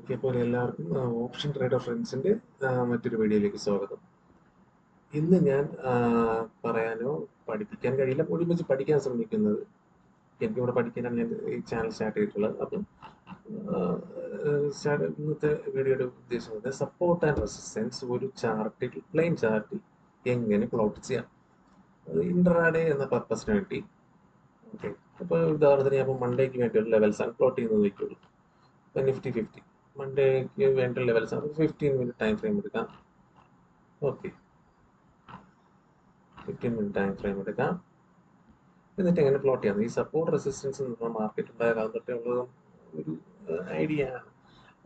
Okay, അപ്പോൾ എല്ലാവർക്കും option trader ഫ്രണ്ട്സിൻ്റെ മറ്റൊരു വീഡിയോയിലേക്ക് സ്വാഗതം. ഇന്ന് ഞാൻ പറയാനോ പഠിപ്പിക്കാൻ കഴിയില്ല, ഒരുമിച്ച് പഠിക്കാൻ ശ്രമിക്കുന്നത്. എനിക്കിവിടെ പഠിക്കാനാണ് ഞാൻ ഈ ചാനൽ സ്റ്റാർട്ട് ചെയ്തിട്ടുള്ളത്. അപ്പം ഇന്നത്തെ വീഡിയോയുടെ ഉദ്ദേശം സപ്പോർട്ട് ആൻഡ് റെസിസ്റ്റൻസ് ഒരു ചാർട്ടിൽ, പ്ലെയിൻ ചാർട്ടിൽ എങ്ങനെ പ്ലോട്ട് ചെയ്യാം, അത് ഇൻട്രാഡേ എന്ന പർപ്പസിന് വേണ്ടി. ഓക്കെ, അപ്പോൾ ഉദാഹരണത്തിന് ഞാൻ മണ്ടേക്ക് വേണ്ടിയുള്ള ലെവൽസാണ് പ്ലോട്ട് ചെയ്യുന്നത് വയ്ക്കുള്ളൂ. നിഫ്റ്റി 50 മണ്ടേക്ക് വേണ്ട ലെവൽസ് ആണ്. 15 മിനിറ്റ് ടൈം ഫ്രെയിം എടുക്കാം. ഓക്കെ, 15 മിനിറ്റ് ടൈം ഫ്രെയിം എടുക്കാം. എന്നിട്ട് എങ്ങനെ പ്ലോട്ട് ചെയ്യാം? ഈ സപ്പോർട്ട് റെസിസ്റ്റൻസ് എന്ന് പറഞ്ഞാൽ മാർക്കറ്റ് ഉണ്ടാകാൻ തൊട്ടുള്ള ഒരു ഐഡിയ ആണ്.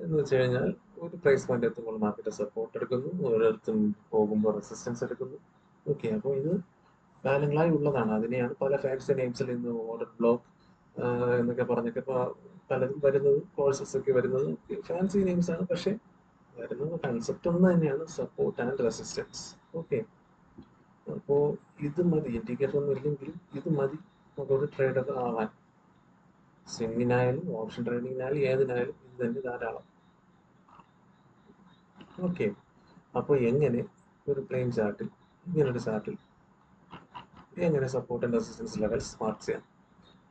എന്ന് വെച്ച് കഴിഞ്ഞാൽ ഒരു പ്രൈസ് പോയിന്റ് എത്തുമ്പോൾ മാർക്കറ്റ് സപ്പോർട്ട് എടുക്കുന്നു, ഒരിടത്തും പോകുമ്പോൾ റെസിസ്റ്റൻസ് എടുക്കുന്നു. ഓക്കെ, അപ്പോൾ ഇത് കാലങ്ങളായി ഉള്ളതാണ്. അതിനെയാണ് പല ഫാൻസി നെയിംസിൽ നിന്ന് ഓർഡർ ബ്ലോക്ക് എന്നൊക്കെ പറഞ്ഞൊക്കെ പലതും വരുന്നത്, കോഴ്സസ് ഒക്കെ വരുന്നത് ഫാൻസി നെയിംസ് ആണ്. പക്ഷെ വരുന്നത് കൺസെപ്റ്റ് ഒന്ന് തന്നെയാണ്, സപ്പോർട്ട് ആൻഡ് റെസിസ്റ്റൻസ്. ഓക്കെ, അപ്പോൾ ഇത് മതി. ഇൻഡിക്കേറ്റർ ഒന്നും ഇല്ലെങ്കിലും ഇത് മതി നമുക്കൊരു ട്രേഡർ ആവാൻ. സ്വിങ്ങിനായാലും ഓപ്ഷൻ ട്രേഡിങ്ങിനായാലും ഏതിനായാലും ഇത് തന്നെ ധാരാളം. ഓക്കെ, അപ്പോൾ എങ്ങനെ ഒരു പ്ലെയിൻ ചാർട്ടിൽ, ഇങ്ങനൊരു ചാർട്ടിൽ എങ്ങനെ support and resistance levels mark ചെയ്യാം?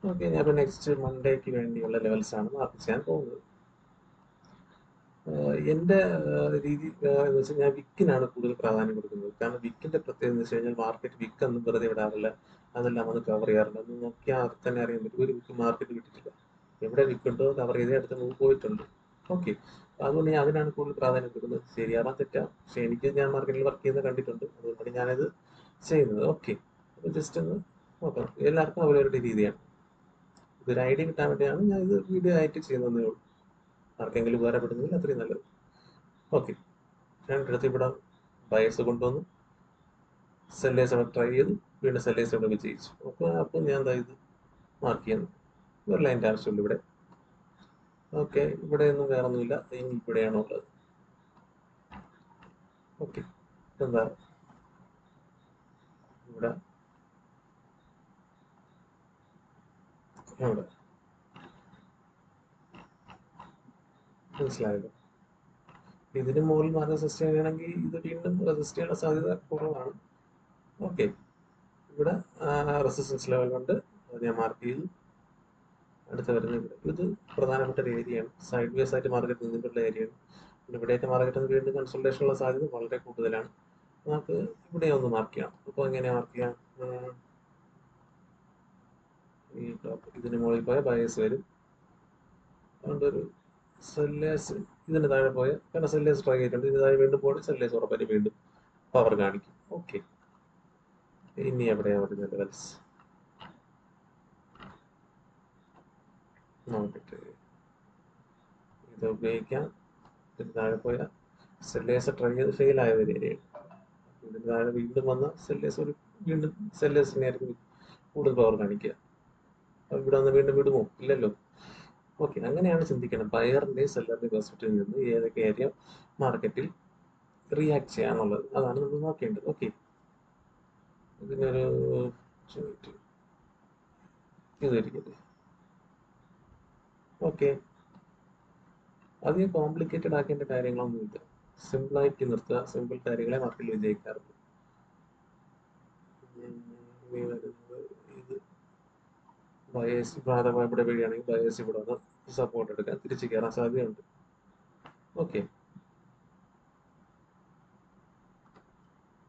ഓക്കെ, ഞാൻ ഇപ്പോൾ നെക്സ്റ്റ് മൺഡേക്ക് വേണ്ടിയുള്ള ലെവൽസ് ആണ് മാർക്ക് ചെയ്യാൻ പോകുന്നത്. എൻ്റെ രീതി എന്ന് വെച്ചാൽ ഞാൻ വിക്കിനാണ് കൂടുതൽ പ്രാധാന്യം കൊടുക്കുന്നത്. കാരണം വിക്കിൻ്റെ പ്രത്യേകത എന്ന് വെച്ച് കഴിഞ്ഞാൽ മാർക്കറ്റ് വിക്കൊന്നും വെറുതെ വിടാറില്ല, അതെല്ലാം അത് കവർ ചെയ്യാറുണ്ട്. അത് നോക്കിയാൽ തന്നെ അറിയാൻ പറ്റും, ഒരു വിക്ക് മാർക്കറ്റ് വിട്ടിട്ടില്ല. എവിടെ വിക്കുണ്ടോ കവർ ചെയ്തേ അടുത്ത് മൂവ് പോയിട്ടുണ്ട്. ഓക്കെ, അതുകൊണ്ട് ഞാൻ അതിനാണ് കൂടുതൽ പ്രാധാന്യം കൊടുക്കുന്നത്. ശരിയാവാൻ തെറ്റാം, പക്ഷെ ഞാൻ മാർക്കറ്റിൽ വർക്ക് ചെയ്യുന്നത് കണ്ടിട്ടുണ്ട്, അതുകൊണ്ടാണ് ഞാനത് ചെയ്യുന്നത്. ഓക്കെ, അപ്പോൾ ജസ്റ്റ് ഒന്ന് നോക്കാം. എല്ലാവർക്കും അവരവരുടെ രീതിയാണ്. ഇതൊരു ഐഡിയ കിട്ടാൻ വേണ്ടിയാണ് ഞാൻ ഇത് വീഡിയോ ആയിട്ട് ചെയ്യുന്നതേ ഉള്ളൂ. ആർക്കെങ്കിലും ഉപകാരപ്പെടുന്നെങ്കിൽ അത്രയും നല്ലത്. ഓക്കെ, രണ്ടിടത്ത് ഇവിടെ ബയസ് കൊണ്ടുവന്നു, സെല്ലേഴ്സ് അവിടെ ട്രൈ ചെയ്തു, വീണ്ടും സെല്ലേഴ്സ് ഇവിടെ വിജയിച്ചു. അപ്പോൾ ഞാൻ എന്താ ഇത് മാർക്ക് ചെയ്യുന്നു. ഒരു ലൈൻ്റെ ആവശ്യമുള്ളൂ ഇവിടെ. ഓക്കെ, ഇവിടെ ഒന്നും വേറെ ഒന്നുമില്ല, ഇനി ഇവിടെയാണ് ഉള്ളത്. ഓക്കെ, എന്താ ഇവിടെ ഇവിടെ മനസ്സിലായല്ലോ. ഇതിന് മുകളിൽ മാർക്ക് റെസിസ്റ്റ് ചെയ്യണമെങ്കിൽ ഇത് വീണ്ടും റെസിസ്റ്റ് ചെയ്യാനുള്ള സാധ്യത കുറവാണ്. ഓക്കെ, ഇവിടെ റെസിസ്റ്റൻസ് ലെവൽ കൊണ്ട് അത് ഞാൻ മാർക്ക് ചെയ്തു. അടുത്ത് വരുന്നത് ഇത് പ്രധാനപ്പെട്ട ഒരു ഏരിയയാണ്, സൈഡ് വേസ് ആയിട്ട് മാർക്കറ്റ് നിന്നിട്ടുള്ള ഏരിയയാണ്. പിന്നെ ഇവിടെയൊക്കെ മാർക്കറ്റ് വീണ്ടും കൺസൾട്ടേഷനുള്ള സാധ്യത വളരെ കൂടുതലാണ്. നമുക്ക് ഇവിടെ ഒന്ന് മാർക്ക് ചെയ്യാം. അപ്പോൾ എങ്ങനെ മാർക്ക് ചെയ്യാം? ഈ ടോപ്പ് ഇതിന് മുകളിൽ പോയ ബയസ് വരും, അതുകൊണ്ടൊരു സെല്ലേഴ്സ് ഇതിന് താഴെ പോയ, കാരണം സെല്ലേഴ്സ് ട്രൈ ചെയ്തിട്ടുണ്ട്, ഇതിന് താഴെ വീണ്ടും പോയി സെല്ലേഴ്സ് ഉറപ്പായിട്ട് വീണ്ടും പവർ കാണിക്കും. ഓക്കെ, ഇനി എവിടെയാണ് വരുന്നത് ലെവൽസ് നോക്കട്ടെ. ഇത് ഉപയോഗിക്കാം. ഇതിന് താഴെ പോയ സെല്ലേഴ്സ് ട്രൈ ചെയ്ത് ഫെയിൽ ആയ ഒരു ഏരിയയാണ്. ഇതിന് താഴെ വീണ്ടും വന്ന സെല്ലേഴ്സ് വീണ്ടും സെല്ലേഴ്സിനായിരിക്കും കൂടുതൽ പവർ കാണിക്കുക. അപ്പോൾ ഇവിടെ വന്ന് വീണ്ടും വിടുമോ? ഇല്ലല്ലോ. ഓക്കെ, അങ്ങനെയാണ് ചിന്തിക്കണം. ബയറിന്റെയും സെല്ലറിന്റെയും പെർസ്പെക്റ്റീവിൽ നിന്ന് ഏതൊക്കെ ഏരിയ മാർക്കറ്റിൽ റിയാക്ട് ചെയ്യാന്നുള്ളത്, അതാണ് നമ്മൾ നോക്കേണ്ടത്. ഓക്കെ, ഇതിനൊരു ഇതായിരിക്കട്ടെ. ഓക്കെ, അധികം കോംപ്ലിക്കേറ്റഡ് ആക്കേണ്ട കാര്യങ്ങളൊന്നുമില്ല, സിമ്പിളായിട്ട് നിർത്തുക. സിമ്പിൾ കാര്യങ്ങളെ മാർക്കറ്റിൽ വിജയിക്കാറുള്ളൂ. ഇത് ബയേഴ്സ് അഥവാ ഇവിടെ വഴിയാണെങ്കിൽ ബയേഴ്സ് ഇവിടെ വന്ന് സപ്പോർട്ട് എടുക്കാൻ തിരിച്ചു കയറാൻ സാധ്യതയുണ്ട്. ഓക്കെ,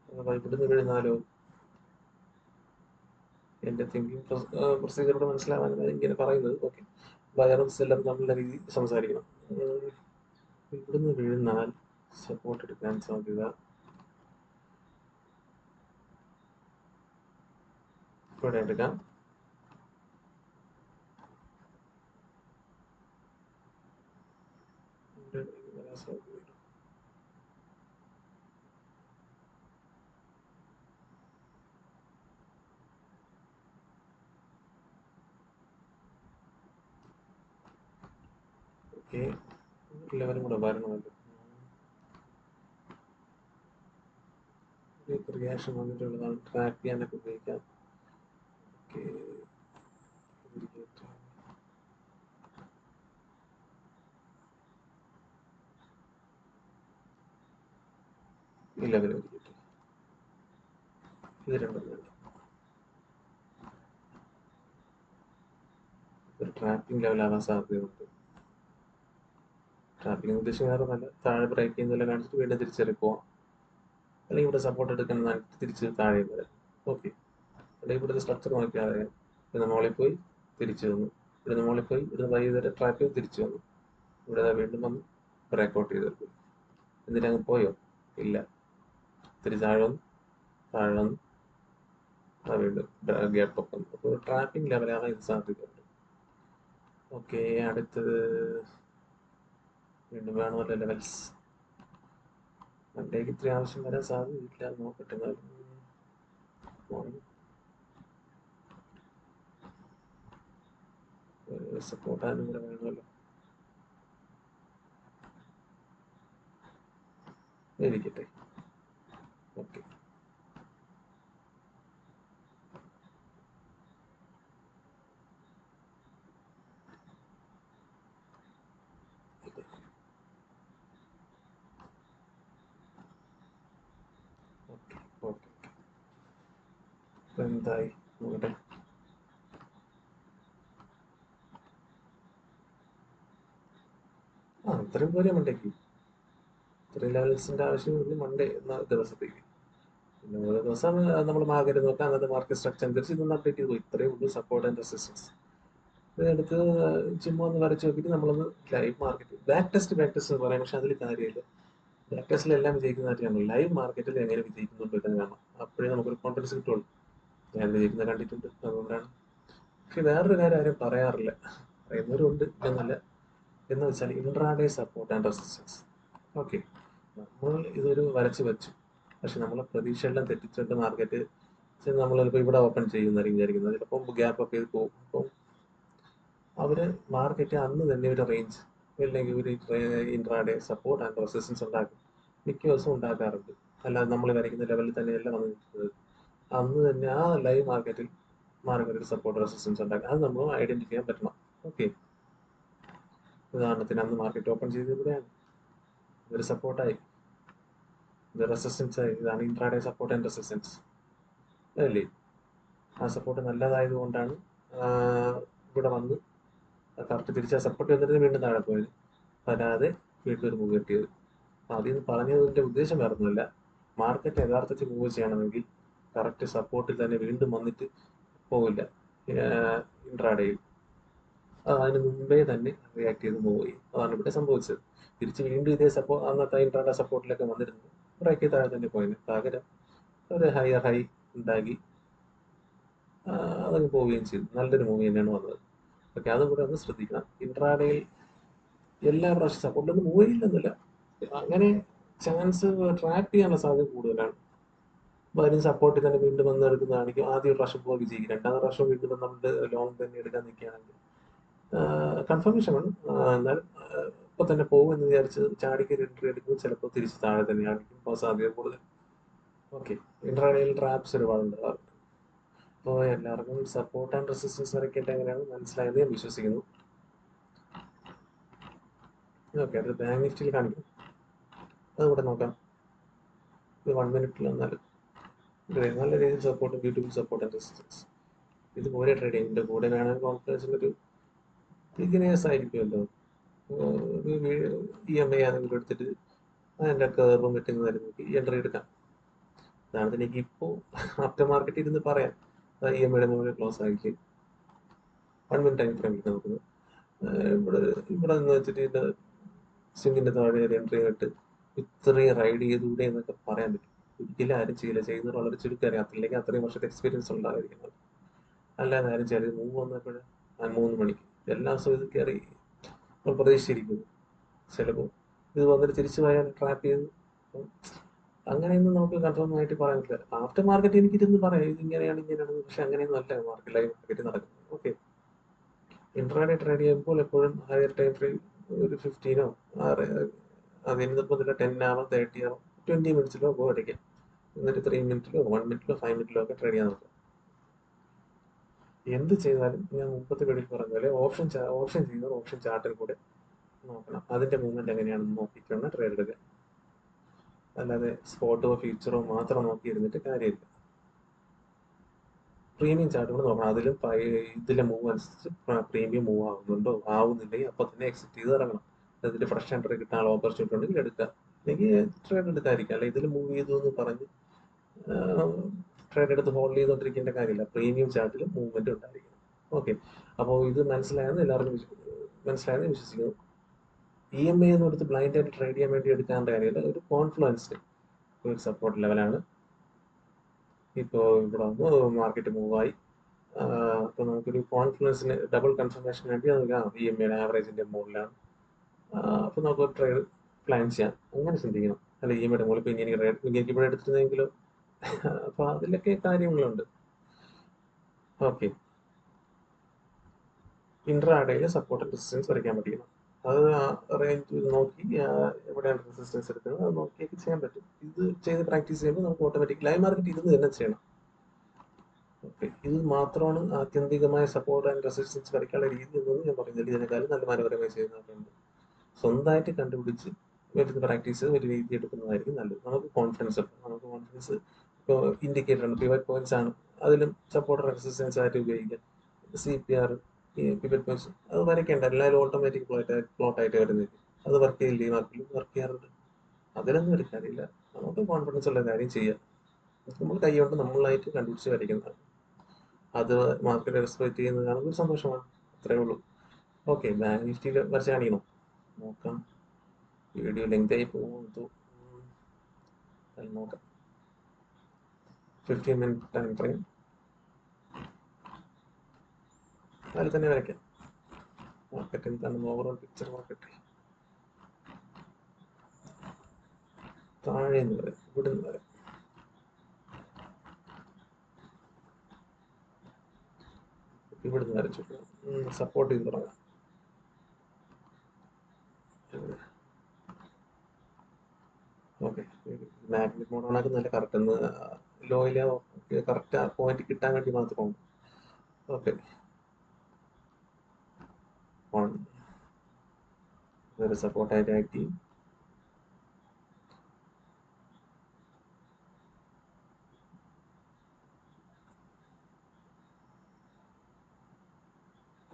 അഥവാ ഇവിടുന്ന് വീഴുന്നാലോ? എൻ്റെ തിങ്കിങ് പ്രൊസീജിയറോട് മനസ്സിലാവാനാണ് ഇങ്ങനെ പറയുന്നത്. ഓക്കെ, ബയറും സെല്ലറും തമ്മിലുള്ള രീതി സംസാരിക്കണം. ഇവിടുന്ന് വീഴുന്നാൽ സപ്പോർട്ട് എടുക്കാൻ സാധ്യത ഇവിടെ എടുക്കാം. ഓക്കെ, ലെവലും കൂടെ വരണമല്ലോ. റിയാക്ഷൻ വന്നിട്ടുള്ളതാണ്, ട്രാക്ക് ചെയ്യാനൊക്കെ ഉപയോഗിക്കാം. ഓക്കെ, ഈ ലെവൽ വരികട്ടെ. ഇത് രണ്ടും വേണ്ട. ഒരു ട്രാപ്പിംഗ് ലെവലാവാൻ സാധ്യതയുണ്ട്. ട്രാപ്പിംഗ് ഉദ്ദേശം വേറെ നല്ല താഴെ ബ്രേക്ക് ചെയ്യുന്നതെല്ലാം കാണിച്ചിട്ട് വീണ്ടും തിരിച്ചേറി പോവാം, അല്ലെങ്കിൽ ഇവിടെ സപ്പോർട്ട് എടുക്കുന്ന തിരിച്ച് താഴെ വരാം. ഓക്കെ, അല്ലെങ്കിൽ ഇവിടുത്തെ സ്ട്രക്ചർ നോക്കിയാൽ ഇവിടെ മുകളിൽ പോയി തിരിച്ചു വന്നു, ഇവിടെ മുകളിൽ പോയി ഇവിടെ വൈകുന്നേരം ട്രാപ്പ് ചെയ്ത് തിരിച്ചു വന്നു, ഇവിടെ വീണ്ടും വന്ന് ബ്രേക്കൗട്ട് ചെയ്തെടുക്കും. എന്നിട്ട് അങ്ങ് പോയോ? ഇല്ല, തിരിച്ച് താഴെ വന്നു, താഴെ വന്നു, വീണ്ടും ഗ്യാപ്പ് ഒക്കെ വന്നു. അപ്പോൾ ട്രാപ്പിംഗ് ലെവലാവാൻ ഇത് സാധ്യതയുണ്ട്. ഓക്കെ, അടുത്തത് വീണ്ടും വേണമല്ലോ ലെവൽസ്. മണ്ടേക്ക് ഇത്രയും ആവശ്യം വരാൻ സാധ്യതയില്ല, നോക്കട്ടെ. സപ്പോർട്ടാനും കൂടെ വേണമല്ലോ. ഇരിക്കട്ടെ. ഓക്കെ, ഓക്കെ, എന്തായി നോക്കട്ടെ. ഇത്രയും പോരെ മണ്ടേക്ക്, ഇത്രയും ലെവൽസിന്റെ ആവശ്യമില്ല മണ്ടേ എന്ന ദിവസത്തേക്ക്. പിന്നെ ഓരോ ദിവസം നമ്മൾ മാർക്കറ്റ് നോക്കാം, അന്നത്തെ മാർക്കറ്റ് സ്ട്രക്ചർ അനുസരിച്ച് ഇതൊന്ന് അപ്ഡേറ്റ് ചെയ്ത് പോയി. ഇത്രയും ഉള്ളൂ സപ്പോർട്ട് ആൻഡ് റെസിസ്റ്റൻസ്. ഇതെടുത്ത് ചുമ്മാ ഒന്ന് വരച്ച് നോക്കിയിട്ട് നമ്മളൊന്ന് ലൈവ് മാർക്കറ്റ് ബാക്ക് ടെസ്റ്റ് പറയാം, പക്ഷെ അതിൽ കാര്യമില്ല. ബാക്ക് ടെസ്റ്റിലെല്ലാം വിജയിക്കുന്ന കാര്യമാണ്. ലൈവ് മാർക്കറ്റിൽ എങ്ങനെ വിജയിക്കുന്നുണ്ട് എന്ന് കാണാം, അപ്പോഴേ നമുക്കൊരു കോൺഫിഡൻസ് കിട്ടുള്ളൂ. ഞാൻ വിജയിക്കുന്ന കണ്ടിട്ടുണ്ട്, അതുകൊണ്ടാണ്. പക്ഷെ വേറൊരു കാര്യം ആരും പറയാറില്ല, പറയുന്നവരുണ്ട് എന്നല്ല, എന്ന് വെച്ചാൽ intraday support and resistance. Okay, നമ്മൾ ഇതൊരു വരച്ച് വെച്ചു, പക്ഷെ നമ്മളെ പ്രതീക്ഷയെല്ലാം തെറ്റിച്ചിട്ട് മാർക്കറ്റ് നമ്മൾ ചിലപ്പോൾ ഇവിടെ ഓപ്പൺ ചെയ്യുന്നതായിരിക്കും വിചാരിക്കുന്നത്, ചിലപ്പോൾ ഗ്യാപ്പ് ഒക്കെ ചെയ്ത് പോകും. അപ്പം അവർ മാർക്കറ്റ് അന്ന് തന്നെ ഒരു റേഞ്ച് അല്ലെങ്കിൽ ഒരു ഇൻട്രാഡേ സപ്പോർട്ട് ആൻഡ് റെസിസ്റ്റൻസ് ഉണ്ടാക്കും, മിക്ക ദിവസവും ഉണ്ടാക്കാറുണ്ട്. അല്ലാതെ നമ്മൾ വരയ്ക്കുന്ന ലെവലിൽ തന്നെയല്ല വന്ന് നിൽക്കുന്നത്. അന്ന് തന്നെ ആ ലൈവ് മാർക്കറ്റിൽ മാർക്കറ്റ് സപ്പോർട്ട് റെസിസ്റ്റൻസ് ഉണ്ടാക്കുക, അത് നമ്മൾ ഐഡന്റിഫൈ ചെയ്യാൻ പറ്റണം. ഓക്കെ, ഉദാഹരണത്തിന് അന്ന് മാർക്കറ്റ് ഓപ്പൺ ചെയ്ത് ഇവിടെയാണ്, ഇതൊരു സപ്പോർട്ടായി, ഇത് റെസിസ്റ്റൻസ് ആയി. ഇതാണ് ഇൻട്രാഡേ സപ്പോർട്ട് ആൻഡ് റെസിസ്റ്റൻസ് അല്ലേ? ആ സപ്പോർട്ട് നല്ലതായത് കൊണ്ടാണ് ഇവിടെ വന്ന് കറക്റ്റ് തിരിച്ച് സപ്പോർട്ട് വന്നിട്ട് വീണ്ടും താഴെ പോയത്, വരാതെ വീണ്ടും ഒരു മൂവ് കിട്ടിയത്. അതിൽ നിന്ന് പറഞ്ഞതിന്റെ ഉദ്ദേശം വേറൊന്നുമില്ല, മാർക്കറ്റ് യഥാർത്ഥത്തിൽ മൂവ് ചെയ്യണമെങ്കിൽ കറക്റ്റ് സപ്പോർട്ടിൽ തന്നെ വീണ്ടും വന്നിട്ട് പോവില്ല ഇൻട്രാഡേയിൽ. അതിന് മുമ്പേ തന്നെ റിയാക്ട് ചെയ്ത് മൂവ് ചെയ്യും. അതാണ് ഇവിടെ സംഭവിച്ചത്. തിരിച്ച് വീണ്ടും ഇതേ അന്നത്തെ ഇൻട്രാഡേ സപ്പോർട്ടിലൊക്കെ വന്നിരുന്നു, ബ്രേക്ക് താഴെ തന്നെ പോയിന്, പകരം ഒരു ഹയർ ഹൈ ഉണ്ടാക്കി അതങ്ങ് പോവുകയും ചെയ്തു. നല്ലൊരു മൂവി തന്നെയാണ് വന്നത്. ഓക്കെ, അതും കൂടെ ഒന്ന് ശ്രദ്ധിക്കണം. ഇൻട്രാഡേയിൽ എല്ലാ പ്രാവശ്യം സപ്പോർട്ടൊന്നും മൂവ് ചെയ്യില്ലെന്നില്ല, അങ്ങനെ ചാൻസ് ട്രാപ്പ് ചെയ്യാനുള്ള സാധ്യത കൂടുതലാണ്. വരും സപ്പോർട്ടിൽ തന്നെ വീണ്ടും വന്ന് എടുക്കുന്നതാണെങ്കിൽ ആദ്യം ഒരു പ്രാവശ്യം പോയി വിജയിക്കും, രണ്ടാമത്തെ പ്രാവശ്യം വീണ്ടും നമ്മുടെ ലോങ് തന്നെ എടുക്കാൻ നിൽക്കുകയാണെങ്കിൽ കൺഫർമേഷൻ ആണ്. എന്നാൽ ഇപ്പൊ തന്നെ പോകും എന്ന് വിചാരിച്ച് ചാടിക്കൊരു എൻട്രി എടുക്കുമ്പോൾ ചിലപ്പോൾ തിരിച്ച് താഴെ തന്നെയായിരിക്കും സാധ്യത കൂടുതൽ. ഓക്കെ, ഇൻട്രാഡേയിൽ ട്രാപ്സ് ഒരുപാടുണ്ട്. അപ്പോൾ എല്ലാവർക്കും സപ്പോർട്ട് ആൻഡ് റെസിസ്റ്റൻസ് വരയ്ക്കേണ്ട എങ്ങനെയാണ് മനസ്സിലായെന്ന് ഞാൻ വിശ്വസിക്കുന്നു. ഓക്കെ, അത് ബാങ്ക് നിഫ്റ്റിയിൽ കാണിക്കും, അതുകൂടെ നോക്കാം. ഇത് 1 മിനിറ്റിൽ വന്നാലും നല്ല രീതിയിൽ support, beautiful support and resistance. ഇത് പോലെ ട്രേഡ് ചെയ്യും. ഇതിന്റെ കൂടെ വേണമെങ്കിൽ കോൺഫിഡൻസിന്റെ ഒരു ബിഗിനേഴ്സ് ആയിരിക്കുമല്ലോ, ഒരു EMI ആണെങ്കിൽ എടുത്തിട്ട് അതിന്റെ കർവും കിട്ടുന്നതായിരുന്നു നോക്കി എൻട്രി എടുക്കാം. അതാണ് എനിക്ക് ഇപ്പോൾ ആഫ്റ്റർ മാർക്കറ്റ് ഇരുന്ന് പറയാം. EMIയുടെ മുകളിൽ ക്ലോസ് ആക്കി 1 മിനിറ്റ് ടൈം ഫ്രെയിമിൽ നോക്കുന്നത്. ഇവിടെ നിന്ന് വെച്ചിട്ട് ഇത് സ്വിങ്ങിന്റെ താഴെ ഒരു എൻട്രി ആയിട്ട് ഇത്രയും റൈഡ് ചെയ്തൂടെ എന്നൊക്കെ പറയാൻ പറ്റും. ഒരിക്കലും ആരും ചെയ്യില്ല, ചെയ്യുന്നത് വളരെ ചുരുക്കം അറിയാത്തില്ലെങ്കിൽ അത്രയും വർഷത്തെ എക്സ്പീരിയൻസ് ഉണ്ടായിരിക്കുന്നത്. അല്ലാതെ ആരും ചെയ്ത് മൂവ് വന്നപ്പോഴും 3 മണിക്ക് എല്ലാ ദിവസവും ഇത് കയറി നമ്മൾ പ്രതീക്ഷിച്ചിരിക്കുന്നു. ചിലപ്പോൾ ഇത് വന്നിട്ട് തിരിച്ചു പോയാൽ ട്രാപ്പ് ചെയ്ത്, അങ്ങനെയൊന്നും നമുക്ക് കൺഫേം ആയിട്ട് പറയാൻ പറ്റില്ല. ആഫ്റ്റർ മാർക്കറ്റ് എനിക്കിരുന്ന് പറയാം ഇത് ഇങ്ങനെയാണ് ഇങ്ങനെയാണ്, പക്ഷെ അങ്ങനെയൊന്നും അല്ല മാർക്കറ്റ് ലൈവ് മാർക്കറ്റ് നടക്കുന്നത്. ഓക്കെ, ഇൻട്രാഡേ ട്രേഡ് ചെയ്യുമ്പോൾ എപ്പോഴും ഹയർ ടൈം ഫ്രെയിം ഒരു 15 അതിന് നിർബന്ധമില്ല, 10 ആവാം, 30 ആവാം, 20 മിനിറ്റ്സിലോ വരയ്ക്കാം. എന്നിട്ട് 3 മിനിറ്റിലോ 1 മിനിറ്റിലോ 5 മിനിറ്റിലോ ഒക്കെ ട്രേഡ് ചെയ്യാൻ നോക്കാം. എന്ത് ചെയ്താലും ഞാൻ മുമ്പത്തെ വീഡിയോയിൽ പറഞ്ഞ പോലെ ഓപ്ഷൻ ചെയ്യുന്നത് ഓപ്ഷൻ ചാർട്ടിൽ കൂടെ നോക്കണം. അതിന്റെ മൂവ്മെന്റ് എങ്ങനെയാണെന്ന് നോക്കിയിട്ടാണ് ട്രേഡ് എടുക്കുക. അല്ലാതെ സ്പോട്ടോ ഫ്യൂച്ചറോ മാത്രം നോക്കിയിരുന്നിട്ട് കാര്യമില്ല. പ്രീമിയം ചാർട്ടുകൾ നോക്കണം. അതിലും ഇതിലെ മൂവ് അനുസരിച്ച് പ്രീമിയം മൂവ് ആവുന്നുണ്ടോ, ആവുന്നില്ലെങ്കിൽ അപ്പോൾ തന്നെ എക്സിറ്റ് ചെയ്ത് ഇറങ്ങണം. അതിൽ ഫ്രഷ് എൻട്രി കിട്ടാനുള്ള ഓപ്പർച്യൂണിറ്റി ഉണ്ടെങ്കിൽ എടുക്കുക, അല്ലെങ്കിൽ ട്രേഡ് എടുക്കാതിരിക്കുക. അല്ല ഇതിൽ മൂവ് ചെയ്തു എന്ന് പറഞ്ഞ് ട്രേഡ് എടുത്ത് ഹോൾഡ് ചെയ്തുകൊണ്ടിരിക്കേണ്ട കാര്യമില്ല. പ്രീമിയം ചാർട്ടിൽ മൂവ്മെന്റ് ഉണ്ടായിരിക്കണം. ഓക്കെ, അപ്പോൾ ഇത് മനസ്സിലായെന്ന് എല്ലാവർക്കും മനസ്സിലായെന്ന് വിശ്വസിക്കുന്നു. EMA എന്ന് എടുത്ത് ബ്ലൈൻഡ് ആയിട്ട് ട്രേഡ് ചെയ്യാൻ വേണ്ടി എടുക്കാനുള്ള കാര്യമില്ല. ഒരു കോൺഫിഡൻസിന് ഒരു സപ്പോർട്ട് ലെവലാണ്. ഇപ്പോൾ ഇവിടെ വന്ന് മാർക്കറ്റ് മൂവായി. അപ്പോൾ നമുക്കൊരു കോൺഫിഡൻസിന് ഡബിൾ കൺഫർമേഷന് വേണ്ടി നമുക്ക് EMA ആവറേജിന്റെ മുകളിലാണ്. അപ്പോൾ നമുക്ക് ട്രേഡ് പ്ലാൻ ചെയ്യാം. അങ്ങനെ ചിന്തിക്കണം. അല്ല EMA മുകളിൽ ഇപ്പോൾ എനിക്ക് ഇവിടെ എടുത്തിരുന്നെങ്കിലോ. അപ്പോൾ അതിലൊക്കെ കാര്യങ്ങളുണ്ട്. ഓക്കെ, ഇൻട്രാഡേയിൽ സപ്പോർട്ട് റെസിസ്റ്റൻസ് വരയ്ക്കാൻ പഠിക്കണം. അത് റേഞ്ച് നോക്കി എവിടെയാണ് റെസിസ്റ്റൻസ് എടുക്കുന്നത് അത് നോക്കിയൊക്കെ ചെയ്യാൻ പറ്റും. ഇത് ചെയ്ത് പ്രാക്ടീസ് ചെയ്യുമ്പോൾ നമുക്ക് ഓട്ടോമാറ്റിക് ലൈവ് മാർക്കറ്റ് ഇരുന്ന് തന്നെ ചെയ്യണം. ഓക്കെ, ഇത് മാത്രമാണ് ആത്യന്തികമായ സപ്പോർട്ട് ആൻഡ് റെസിസ്റ്റൻസ് വരയ്ക്കാനുള്ള രീതി എന്നൊന്നും ഞാൻ പറയുന്നില്ല. ഇതിനേക്കാളും നല്ല മനോഹരമായി ചെയ്യുന്നവരുണ്ട്. സ്വന്തമായിട്ട് കണ്ടുപിടിച്ച് വരുന്ന പ്രാക്ടീസ് ഒരു രീതി എടുക്കുന്നതായിരിക്കും നല്ലത്. നമുക്ക് കോൺഫിഡൻസ് ഉണ്ട്. നമുക്ക് കോൺഫിഡൻസ് ഇപ്പോൾ ഇൻഡിക്കേറ്റർ ആണ്, പിവറ്റ് പോയിന്റ്സ് ആണ്, അതിലും സപ്പോർട്ട് റെസിസ്റ്റൻസ് ആയിട്ട് ഉപയോഗിക്കാം. CPR, പിവറ്റ് പോയിന്റ്സ് അത് വരയ്ക്കേണ്ട, എല്ലാവരും ഓട്ടോമാറ്റിക് പ്ലോട്ട് ആയിട്ട് വരുന്നില്ല. അത് വർക്ക് ചെയ്യില്ല, ഈ മാർക്കിൽ വർക്ക് ചെയ്യാറുണ്ട്. അതിലൊന്നും ഒരു കാര്യമില്ല. നമുക്ക് കോൺഫിഡൻസ് ഉള്ള കാര്യം ചെയ്യാം. നമ്മൾ കൈകൊണ്ട് നമ്മളായിട്ട് കണ്ടുപിടിച്ച് വരയ്ക്കുന്നതാണ്. അത് മാർക്കറ്റ് റെസ്പെക്ട് ചെയ്യുന്നത് കാണുമ്പോൾ സന്തോഷമാണ്. അത്രേ ഉള്ളൂ. ഓക്കെ, ബാങ്ക് നിഫ്റ്റി വരച്ച് കാണിക്കണം. നോക്കാം. വീഡിയോ ലെങ്ത് ആയി പോകുന്നു. നോക്കാം. 15 മിനിറ്റ് ടൈം ഫ്രെയിം അതിൽ തന്നെ വരയ്ക്കാം. മാർക്കറ്റ് എന്താണ് ഓവറോൾ പിക്ചർ മാർക്കറ്റ്. താഴെ നിന്ന് വരാം, ഇവിടെ നിന്ന് വരാം. ഇവിടുന്ന് വരച്ചു സപ്പോർട്ട് ചെയ്ത് തുടങ്ങാം. ഓക്കെ, മാഗ്നറ്റ് മോഡ് ഓണാക്കുന്നതല്ല, കറക്റ്റ് ഒന്ന് ലോയിലെ കറക്റ്റ് പോയിന്റ് കിട്ടാൻ വേണ്ടി മാത്രമാണ്. ഓക്കെ, ഒരു സപ്പോർട്ടായിട്ട് ആക്ട് ചെയ്യും.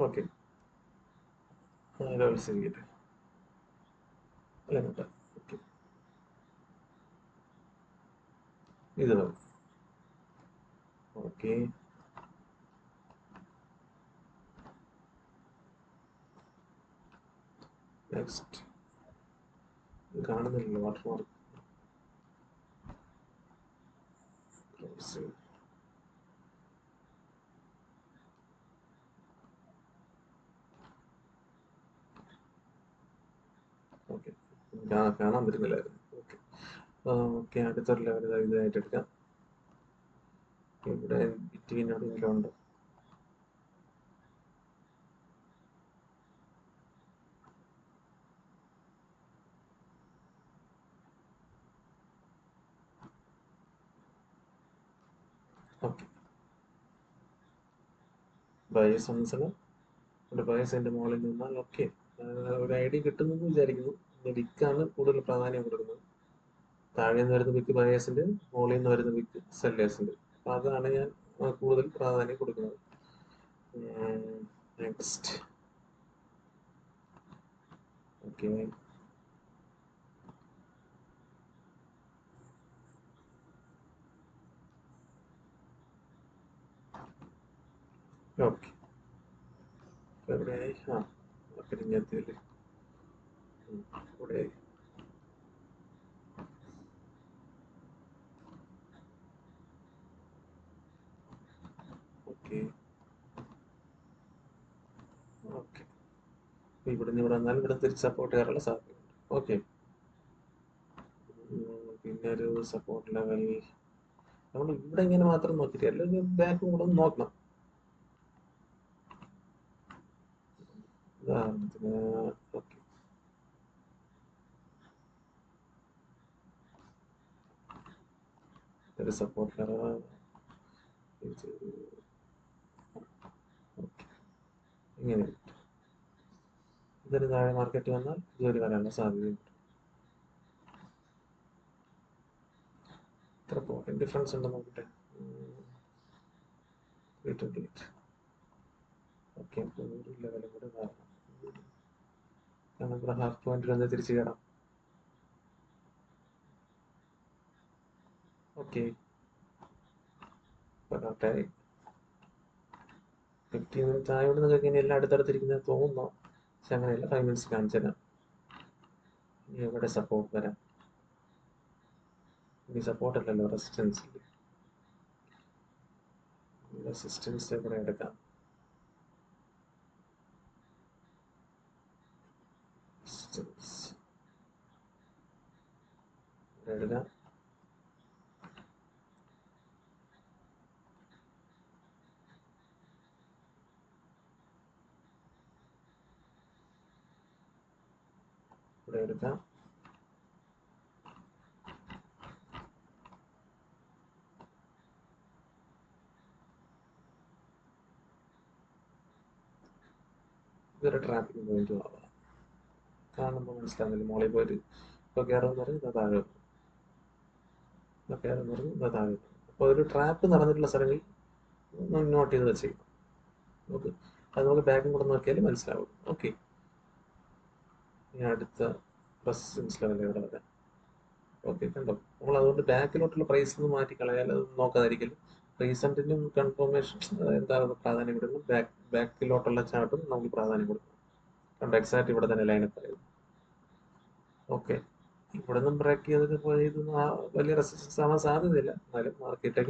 ഓക്കെ, ലെവൽ ചെയ്തിട്ട് അല്ല കേട്ടോ. ഓക്കെ, ഇത് ഓക്കെ. നെക്സ്റ്റ് കാണുന്നില്ല വാട്ടർ മാർക്ക്. ഓക്കെ, കാണാൻ പറ്റുന്നില്ലായിരുന്നു. ഓക്കെ, ഓക്കെ, അടുത്തൊരു ലെവൽ ഇതായിട്ട് എടുക്കാം. ഇവിടെ ബിറ്റ്വീൻ എവിടെയെങ്കിലും ഉണ്ടോ? ഓക്കെ, ബയസ് മനസ്സിലാവും. ഇവിടെ ബയസിന്റെ മുകളിൽ നിന്നാൽ ഓക്കെ, ഒരു ഐഡിയ കിട്ടുന്നെന്ന് വിചാരിക്കുന്നു. വിക്കാണ് കൂടുതൽ പ്രാധാന്യം കൊടുക്കുന്നത്. താഴെ നിന്ന് വരുന്ന വിക്ക് ബയേഴ്സിന്റെ, മുകളിൽ നിന്ന് വരുന്ന വിക്ക് സെല്ലേഴ്സിന്റെ. അപ്പൊ അതാണ് ഞാൻ കൂടുതൽ പ്രാധാന്യം കൊടുക്കുന്നത്. നെക്സ്റ്റ് ഓക്കെ, ഓക്കെ, എവിടെയായി? പെരിഞ്ഞത്തില് ഇവിടെ. ഓക്കെ, ഓക്കെ, ഇവിടുന്ന് ഇവിടെ വന്നാൽ ഇവിടെ തിരിച്ച് സപ്പോർട്ട് ചെയ്യാറുള്ള സാധ്യതയുണ്ട്. ഓക്കെ, പിന്നെ ഒരു സപ്പോർട്ട് ലെവൽ നമ്മൾ ഇവിടെ ഇങ്ങനെ മാത്രം നോക്കിയിട്ട് അല്ലെങ്കിൽ ബാക്കും കൂടെ ഒന്ന് നോക്കണം. ഉദാഹരണത്തിന് ഓക്കെ, ഒരു സപ്പോർട്ട് ലെവൽ. ഓക്കെ, ഇങ്ങനെ ഇതൊരു താഴെ മാർക്കറ്റ് വന്നാൽ ഇതൊരു വരാനുള്ള സാധ്യതയുണ്ട്. എത്ര പോയിന്റ് ഡിഫറൻസ് ഉണ്ടെന്ന് നോക്കട്ടെ. 328. ഓക്കെ, അപ്പോൾ ഒരു ലെവലും കൂടെ മാറണം. കാരണം ഇവിടെ ഹാഫ് പോയിന്റിൽ ഒന്ന് തിരിച്ചു കയറാം. ഓക്കെ, കറക്റ്റായി. 15 മിനിറ്റ് ആയതുകൊണ്ട് നിങ്ങൾക്ക് ഇനി എല്ലാം അടുത്തടുത്തിരിക്കുന്നത് തോന്നുന്നു, പക്ഷെ അങ്ങനെയല്ല. 5 മിനിറ്റ്സ് കാണിച്ചു തരാം. ഇനി എവിടെ സപ്പോർട്ട് വരാം? ഇനി സപ്പോർട്ട് അല്ലല്ലോ, റെസിസ്റ്റൻസ്. റെസിസ്റ്റൻസ് ഇവിടെ എടുക്കാം. എടുക്കാം. ഇവിടെ എടുക്കാം. ഇതൊരു ട്രാഫിക് പോയിന്റ് ആവാം. കാണുമ്പോൾ മനസ്സിലാകുന്നില്ല. മോളിൽ പോയിട്ട് ഇപ്പോൾ കയറുമെന്ന് പറഞ്ഞ് ഇതാ താഴെ വെക്കും, ഇപ്പോൾ കയറുമെന്ന് പറഞ്ഞ് ഇതാ താഴെ വെക്കും. അപ്പോൾ ഒരു ട്രാപ്പ് നടന്നിട്ടുള്ള സ്ഥലങ്ങളിൽ നോട്ട് ചെയ്ത് വെച്ചേക്കും. ഓക്കെ, അത് നമുക്ക് ബാക്കും കൂടെ നോക്കിയാൽ മനസ്സിലാവും. ഓക്കെ, ഇനി അടുത്ത റെസിസ്റ്റൻസ് ലെവൽ എവിടെ വരാം? ഓക്കെ, കണ്ടോ? നമ്മൾ അതുകൊണ്ട് ബാക്കിലോട്ടുള്ള പ്രൈസ് നിന്ന് മാറ്റി കളയാൽ അത് നോക്കാതിരിക്കലും റീസെന്റിനും കൺഫർമേഷൻ എന്താണ് പ്രാധാന്യം കൊടുക്കണം. ബാക്കിലോട്ടുള്ള ചാർട്ടും നമുക്ക് പ്രാധാന്യം കൊടുക്കണം. കണ്ടോ, എക്സാക്ട് ഇവിടെ തന്നെ ലൈനപ്പ് ആയത്. ഓക്കെ, ഇവിടെ നിന്നും ബ്രേക്ക് ചെയ്തിട്ട് പോയതൊന്നും വലിയ റെസിസ്റ്റൻസ് ആവാൻ സാധ്യതയില്ല. എന്നാലും മാർക്കറ്റ്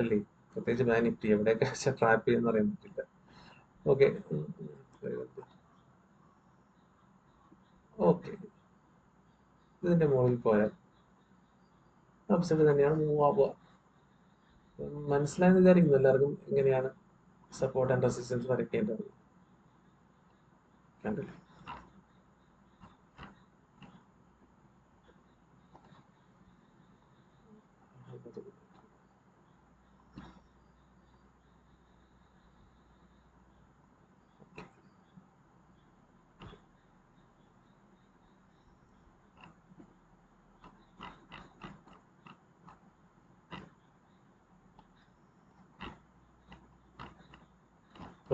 അല്ലേ, പ്രത്യേകിച്ച് ബാങ്ക് നിഫ്റ്റി എവിടെയൊക്കെ ട്രാപ്പ് ചെയ്യുന്ന അറിയാൻ പറ്റില്ല. ഓക്കെ, ഓക്കെ, ഇതിന്റെ മുകളിൽ പോയാൽ അപ്സൈഡ് തന്നെയാണ് മൂവ് ആവുക. മനസ്സിലായെന്ന് വിചാരിക്കുന്നു എല്ലാവർക്കും എങ്ങനെയാണ് സപ്പോർട്ട് ആൻഡ് റെസിസ്റ്റൻസ് വരയ്ക്കേണ്ടത്. കണ്ടില്ലേ?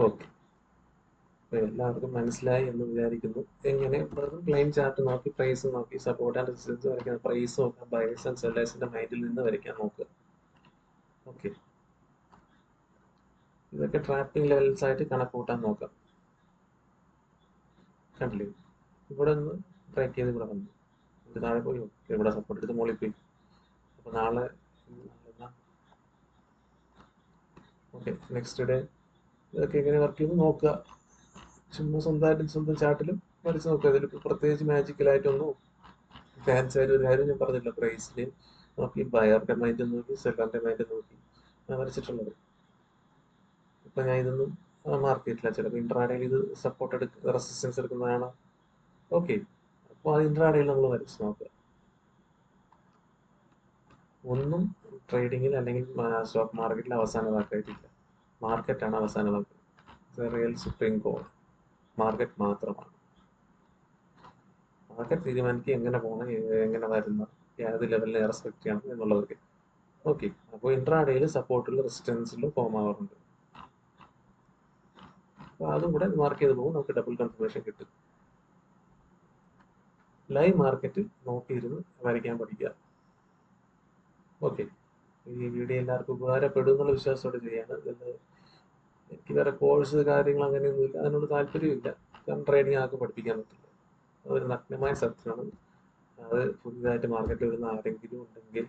ഓക്കെ, എല്ലാവർക്കും മനസ്സിലായി എന്ന് വിചാരിക്കുന്നു. എങ്ങനെ പ്ലെയിൻ ചാർട്ട് നോക്കി പ്രൈസ് നോക്കി സപ്പോർട്ട് ആൻഡ് റെസിസ്റ്റൻസ് വരയ്ക്കാൻ, പ്രൈസ് നോക്കാം, ബയേഴ്സ് ആൻഡ് സെല്ലേഴ്സിന്റെ മൈൻഡിൽ നിന്ന് വരയ്ക്കാൻ നോക്കുക. ഓക്കെ, ഇതൊക്കെ ട്രാപ്പിംഗ് ലെവൽസ് ആയിട്ട് കണക്ക് കൂട്ടാൻ നോക്കാം. കണ്ടില്ലേ, ഇവിടെ നിന്ന് ട്രാക്ക് ചെയ്ത് ഇവിടെ വന്നു, ഇത് താഴെ പോയി, ഇവിടെ സപ്പോർട്ട് എടുത്ത് മുകളിൽ പോയി. അപ്പൊ നാളെ ഓക്കെ, നെക്സ്റ്റ് ഡേ ഇതൊക്കെ എങ്ങനെ വർക്ക് ചെയ്യുന്നു നോക്കുക. ചുമ്മാ സ്വന്തം ചാർട്ടിലും വരച്ച് നോക്കുക. ഇതിൽ പ്രത്യേകിച്ച് മാജിക്കലായിട്ടൊന്നും ഫാൻസ് ആയിട്ട് ഒരു കാര്യം ഞാൻ പറഞ്ഞില്ല. പ്രൈസിൽ നോക്കി, ബയറിന്റെ മൈൻഡ് നോക്കി, സെല്ലറിന്റെ മൈൻഡ് നോക്കി വരച്ചിട്ടുള്ളത്. ഇപ്പൊ ഞാൻ ഇതൊന്നും മാർക്കറ്റില്ല, ചിലപ്പോൾ ഇൻട്രാഡേയിൽ ഇത് സപ്പോർട്ട് റെസിസ്റ്റൻസ് എടുക്കുന്നതാണ്. ഓക്കെ, അപ്പോൾ അത് ഇൻട്രാഡേയിൽ നമ്മൾ വരച്ച് നോക്കുക. ഒന്നും ട്രേഡിങ്ങിൽ അല്ലെങ്കിൽ സ്റ്റോക്ക് മാർക്കറ്റിൽ അവസാന വാക്കായിട്ടില്ല. മാർക്കറ്റാണ് അവസാന വാക്ക്. റിയൽ സുപ്രീം കോഡ് മാർക്കറ്റ് മാത്രമാണ്. മാർക്കറ്റ് തീരുമാനിക്കുക എങ്ങനെ പോകണം, എങ്ങനെ വരുന്ന, ഏത് ലെവലിൽ റെസ്പെക്ട് ചെയ്യണം എന്നുള്ളതൊക്കെ. ഓക്കെ, അപ്പോൾ ഇൻട്രാഡേയിൽ സപ്പോർട്ടിലും റെസിസ്റ്റൻസിലും ഫോം ആവാറുണ്ട്. അപ്പോൾ അതും കൂടെ മാർക്ക് ചെയ്ത് പോകും, നമുക്ക് ഡബിൾ കൺഫർമേഷൻ കിട്ടും. ലൈവ് മാർക്കറ്റ് നോക്കിയിരുന്ന് വരയ്ക്കാൻ പഠിക്കുക. ഓക്കെ, ഈ വീഡിയോ എല്ലാവർക്കും ഉപകാരപ്പെടും എന്നുള്ള വിശ്വാസത്തോടെ ചെയ്യാണ്. എനിക്ക് വേറെ കോഴ്സ് കാര്യങ്ങൾ അങ്ങനെയൊന്നുമില്ല, അതിനോട് താല്പര്യമില്ല. കാരണം ട്രേഡിങ് ആർക്കും പഠിപ്പിക്കാൻ പറ്റില്ല, അതൊരു നഗ്നമായ സത്യമാണ്. അത് പുതിയതായിട്ട് മാർക്കറ്റിൽ വരുന്ന ആരെങ്കിലും ഉണ്ടെങ്കിൽ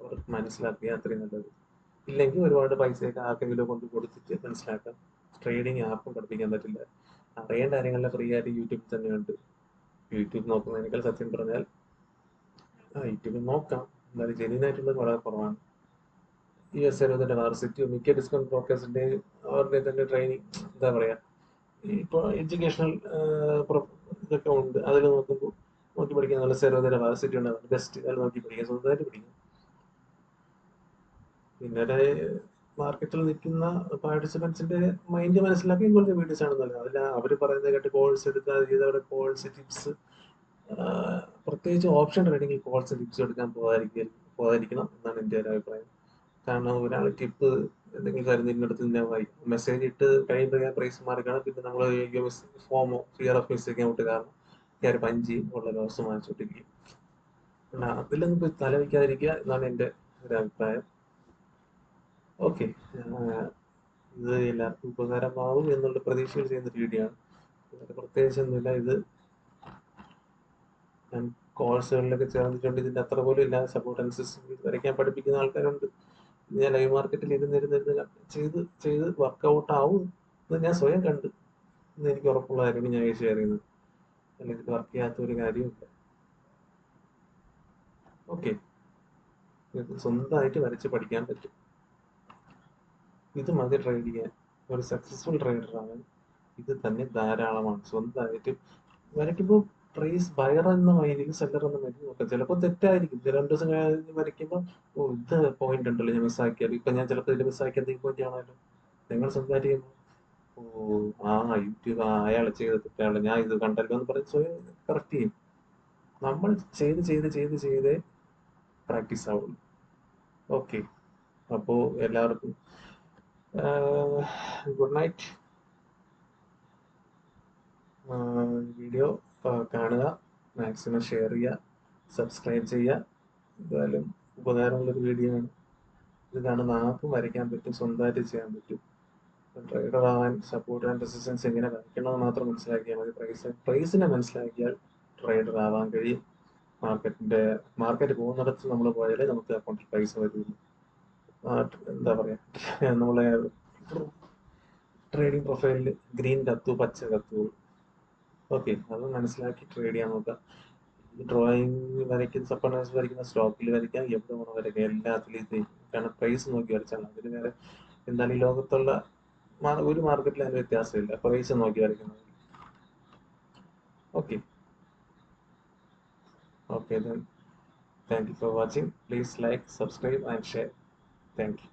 അവർക്ക് മനസ്സിലാക്കുക, അത്രയും നല്ലത്. ഇല്ലെങ്കിൽ ഒരുപാട് പൈസയൊക്കെ ആർക്കെങ്കിലും കൊണ്ട് കൊടുത്തിട്ട് മനസ്സിലാക്കാം. ട്രേഡിങ് ആർക്കും പഠിപ്പിക്കാൻ പറ്റില്ല. അറിയേണ്ട കാര്യങ്ങളെല്ലാം ഫ്രീ ആയിട്ട് യൂട്യൂബിൽ തന്നെ ഉണ്ട്. യൂട്യൂബ് നോക്കുന്നതിനേക്കാൾ സത്യം പറഞ്ഞാൽ യൂട്യൂബിൽ നോക്കാം, എന്നാലും ജെന്യൂനായിട്ടുള്ളത് വളരെ കുറവാണ്. US സർവീസിന്റെ വാർസിറ്റിയോ മിക്ക ഡിസ്കൗണ്ട് ബ്രോക്കേഴ്സിന്റെ അവരുടെ തന്നെ ട്രെയിനിങ് എന്താ പറയാ, ഇപ്പോൾ എഡ്യൂക്കേഷണൽ ഇതൊക്കെ ഉണ്ട്. അതിൽ നോക്കി പഠിക്കാൻ നല്ല സെർവോദയ വാർസിറ്റി ഉണ്ട്, ബെസ്റ്റ്. അതിൽ നോക്കി പഠിക്കാൻ, സ്വന്തമായിട്ട് പഠിക്കാം. പിന്നെ മാർക്കറ്റിൽ നിൽക്കുന്ന പാർട്ടിസിപ്പൻസിന്റെ മൈൻഡ് മനസ്സിലാക്കി ഇങ്ങനത്തെ വീഡിയോസ് ആണ് നല്ലത്. അതിൽ അവർ പറയുന്നത് കേട്ട് കോഴ്സ് എടുക്കാതെ ചെയ്തവരുടെ കോഴ്സ് ടിപ്സ് പ്രത്യേകിച്ച് ഓപ്ഷൻ ട്രേഡിങ്ങിൽ കോൾസ് ടിപ്സ് എടുക്കാൻ പോകാതിരിക്കണം എന്നാണ് എൻ്റെ ഒരു അഭിപ്രായം. കാരണം ഒരാൾ ടിപ്പ് എന്തെങ്കിലും കാര്യം നിന്നെടുത്ത് തന്നെ മെസ്സേജ് ഇട്ട് കഴിയുമ്പോൾ ഞാൻ പ്രൈസ് മാറിക്കണം. പിന്നെ നമ്മൾ ഫോമോ ഫിയർ ഓഫ് മിസ്റ്റേക്ക് ഔട്ട് കാരണം ഞാൻ പഞ്ചിയും ഉള്ള ലോസ് വാങ്ങിച്ചോണ്ടിരിക്കും. അതിലൊന്നും പോയി തല വയ്ക്കാതിരിക്കുക എന്നാണ് എൻ്റെ ഒരു അഭിപ്രായം. ഓക്കെ, ഇത് എല്ലാവർക്കും ഉപകാരമാവും എന്നുള്ള പ്രതീക്ഷയിൽ ചെയ്യുന്ന വീഡിയോ ആണ്. പ്രത്യേകിച്ചൊന്നുമില്ല. ഇത് ഞാൻ കോഴ്സുകളിലൊക്കെ ചേർന്നിട്ടുണ്ട്. ഇതിന്റെ അത്ര പോലും ഇല്ലാതെ സപ്പോർട്ട് ആൻഡ് സിസ്റ്റം വരയ്ക്കാൻ പഠിപ്പിക്കുന്ന ആൾക്കാരുണ്ട്. ഞാൻ ലൈവ് മാർക്കറ്റിൽ ഇരുന്നിരുന്നിരുന്ന് ചെയ്ത് വർക്കൗട്ട് ആവും എന്ന് ഞാൻ സ്വയം കണ്ട് എന്ന് എനിക്ക് ഉറപ്പുള്ള കാര്യമാണ് ഞാൻ ഷെയർ ചെയ്യുന്നത്. അല്ലെങ്കിൽ വർക്ക് ചെയ്യാത്ത ഒരു കാര്യമില്ല. ഓക്കെ, സ്വന്തമായിട്ട് വരച്ച് പഠിക്കാൻ പറ്റും. ഇത് മതി ട്രേഡ് ചെയ്യാൻ. ഒരു സക്സസ്ഫുൾ ട്രേഡർ ആവാൻ ഇത് തന്നെ ധാരാളമാണ്. സ്വന്തമായിട്ട് വരയ്ക്കുമ്പോൾ പ്രൈസ് ബയർ എന്ന മൈൻഡിൽ സെല്ലർ എന്ന മൈൻഡിൽ നോക്കാം. ചിലപ്പോൾ തെറ്റായിരിക്കും. 2 ദിവസം കഴിഞ്ഞ് വരയ്ക്കുമ്പോൾ ഇത് പോയിന്റ് ഉണ്ടല്ലോ ഞാൻ മിസ്സാക്കിയാൽ. ഇപ്പൊ ഞാൻ ചിലപ്പോൾ ഇതിൽ മിസ്സാക്കിയത് ഈ പോയിന്റ് ആണല്ലോ. നിങ്ങൾ സ്വന്തമായിട്ട് ചെയ്യുമ്പോൾ യൂട്യൂബ് അയാൾ ചെയ്ത് തെറ്റാണല്ലോ, ഞാൻ ഇത് കണ്ടല്ലോ എന്ന് പറഞ്ഞ് സ്വയം കറക്റ്റ് ചെയ്യും. നമ്മൾ ചെയ്ത് ചെയ്ത് ചെയ്ത് ചെയ്തേ പ്രാക്ടീസ് ആവുള്ളൂ. ഓക്കെ, അപ്പോൾ എല്ലാവർക്കും ഗുഡ് നൈറ്റ്. വീഡിയോ കാണുക, മാക്സിമം ഷെയർ ചെയ്യുക, സബ്സ്ക്രൈബ് ചെയ്യുക. എന്തായാലും ഉപകാരമുള്ളൊരു വീഡിയോ ആണ്. ഇത് കാണുന്ന ആർക്കും വരയ്ക്കാൻ പറ്റും, സ്വന്തമായിട്ട് ചെയ്യാൻ പറ്റും. ട്രേഡർ ആവാൻ സപ്പോർട്ട് ആൻഡ് റെസിസ്റ്റൻസ് എങ്ങനെ വരയ്ക്കണമെന്ന് മാത്രം മനസ്സിലാക്കിയാൽ മതി. പ്രൈസിനെ മനസ്സിലാക്കിയാൽ ട്രേഡർ ആവാൻ കഴിയും. മാർക്കറ്റ് പോകുന്നിടത്ത് നമ്മൾ പോയാലേ നമുക്ക് അക്കൗണ്ടിൽ പൈസ വരുള്ളൂ. എന്താ പറയാ, നമ്മളെ ട്രേഡിംഗ് പ്രൊഫൈലിൽ ഗ്രീൻ കത്തു, പച്ച കത്തു. ഓക്കെ, അത് മനസ്സിലാക്കി ട്രേഡ് ചെയ്യാൻ നോക്കാം. ഡ്രോയിങ് വരയ്ക്കുന്ന സപ്പണേഴ്സ് വരയ്ക്കുന്ന സ്റ്റോക്കിൽ വരയ്ക്കാം, എവിടെ വേണം വരയ്ക്കാം, എല്ലാത്തിലും ഇത്. കാരണം പ്രൈസ് നോക്കി വരച്ചാൽ അതിന് വേറെ എന്താണ് ഈ ലോകത്തുള്ള ഒരു മാർക്കറ്റിൽ അതിന് വ്യത്യാസമില്ല. പ്രൈസ് നോക്കി വരയ്ക്കുന്നത്. Okay then thank you for watching. Please like, subscribe and share. Thank you.